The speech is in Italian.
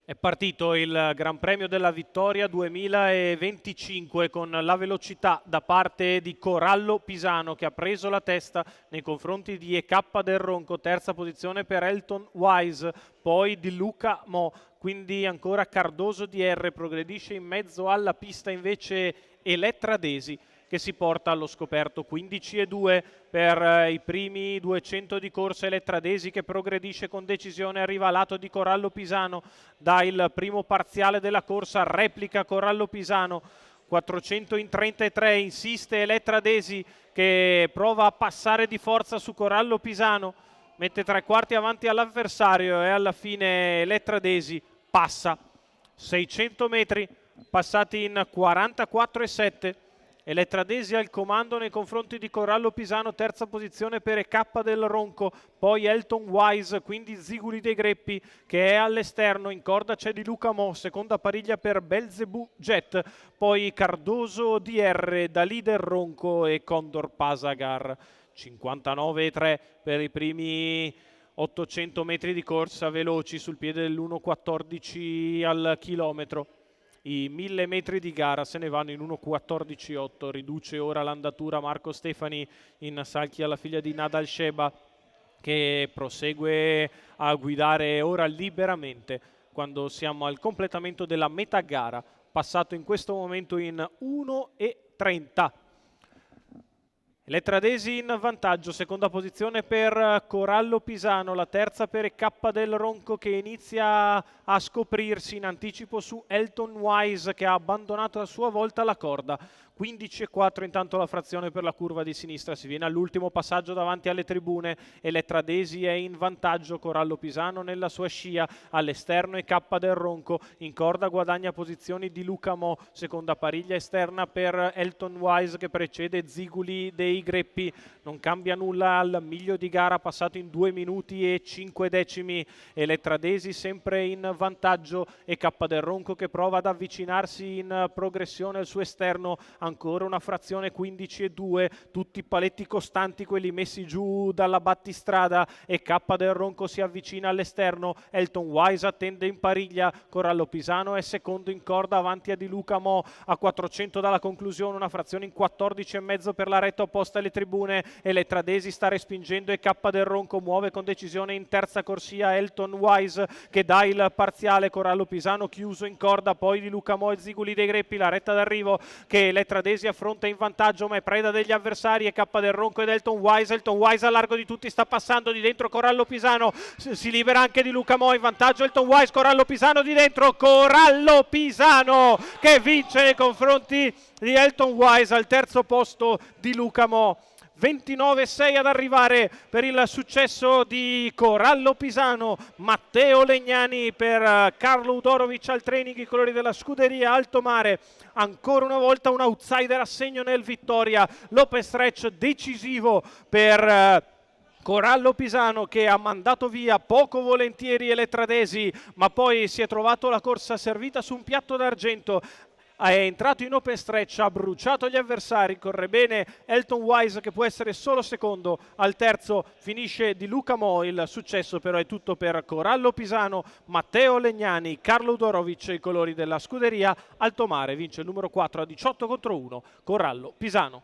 È partito il Gran Premio della Vittoria 2025 con la velocità da parte di Corallo Pisano, che ha preso la testa nei confronti di EK del Ronco, terza posizione per Elton Wise, poi di Luca Mo, quindi ancora Cardoso DR, progredisce in mezzo alla pista invece Elettra Desi, che si porta allo scoperto. 15,2 per i primi 200 di corsa. Elettra Desi che progredisce con decisione, arriva a lato di Corallo Pisano, dà il primo parziale della corsa, replica Corallo Pisano, 400 in 33, insiste Elettra Desi che prova a passare di forza su Corallo Pisano, mette 3/4 avanti all'avversario e alla fine Elettra Desi passa. 600 metri passati in 44,7. Elettra Desi al comando nei confronti di Corallo Pisano, terza posizione per EK del Ronco, poi Elton Wise, quindi Ziguli dei Greppi che è all'esterno, in corda c'è di Luca Mo, seconda pariglia per Belzebù Jet, poi Cardoso DR, Dalì del Ronco e Condor Pasagar. 59,3 per i primi 800 metri di corsa veloci sul piede dell'1,14 al chilometro. I 1000 metri di gara se ne vanno in 1,14,8, riduce ora l'andatura Marco Stefani in salchi alla figlia di Nadal Sheba, che prosegue a guidare ora liberamente quando siamo al completamento della metà gara, passato in questo momento in 1,30. Elettra Desi in vantaggio, seconda posizione per Corallo Pisano, la terza per EK del Ronco che inizia a scoprirsi in anticipo su Elton Wise che ha abbandonato a sua volta la corda. 15,4 intanto la frazione per la curva di sinistra, si viene all'ultimo passaggio davanti alle tribune. Elettra Desi è in vantaggio, Corallo Pisano nella sua scia, all'esterno EK del Ronco, in corda guadagna posizioni di Luca Mo, seconda pariglia esterna per Elton Wise che precede Ziguli dei Greppi, non cambia nulla al miglio di gara passato in 2 minuti e 5 decimi. Elettra Desi sempre in vantaggio, EK del Ronco che prova ad avvicinarsi in progressione al suo esterno, ancora una frazione 15,2, tutti paletti costanti quelli messi giù dalla battistrada. EK del Ronco si avvicina all'esterno, Elton Wise attende in pariglia, Corallo Pisano è secondo in corda avanti a Di Luca Mo, a 400 dalla conclusione, una frazione in 14,5 per la retta opposta alle tribune. Elettra Desi sta respingendo EK del Ronco, muove con decisione in terza corsia Elton Wise che dà il parziale, Corallo Pisano chiuso in corda, poi Di Luca Mo e Ziguli dei Greppi, la retta d'arrivo che Elettra Desi affronta in vantaggio ma è preda degli avversari, EK del Ronco ed Elton Wise a largo di tutti, sta passando di dentro Corallo Pisano, si libera anche Di Luca Mo, in vantaggio Elton Wise, Corallo Pisano di dentro, Corallo Pisano che vince nei confronti di Elton Wise, al terzo posto Di Luca Mo. 29,6 ad arrivare per il successo di Corallo Pisano. Matteo Legnani per Carlo Udorovic al training, i colori della scuderia Alto Mare. Ancora una volta un outsider a segno nel Vittoria, l'open stretch decisivo per Corallo Pisano che ha mandato via poco volentieri Elettra Desi, ma poi si è trovato la corsa servita su un piatto d'argento. È entrato in open stretch, ha bruciato gli avversari, corre bene Elton Wise che può essere solo secondo, al terzo finisce Di Luca Mo. Il successo però è tutto per Corallo Pisano, Matteo Legnani, Carlo Udorovic, i colori della scuderia Alto Mare, vince il numero 4 a 18 contro 1, Corallo Pisano.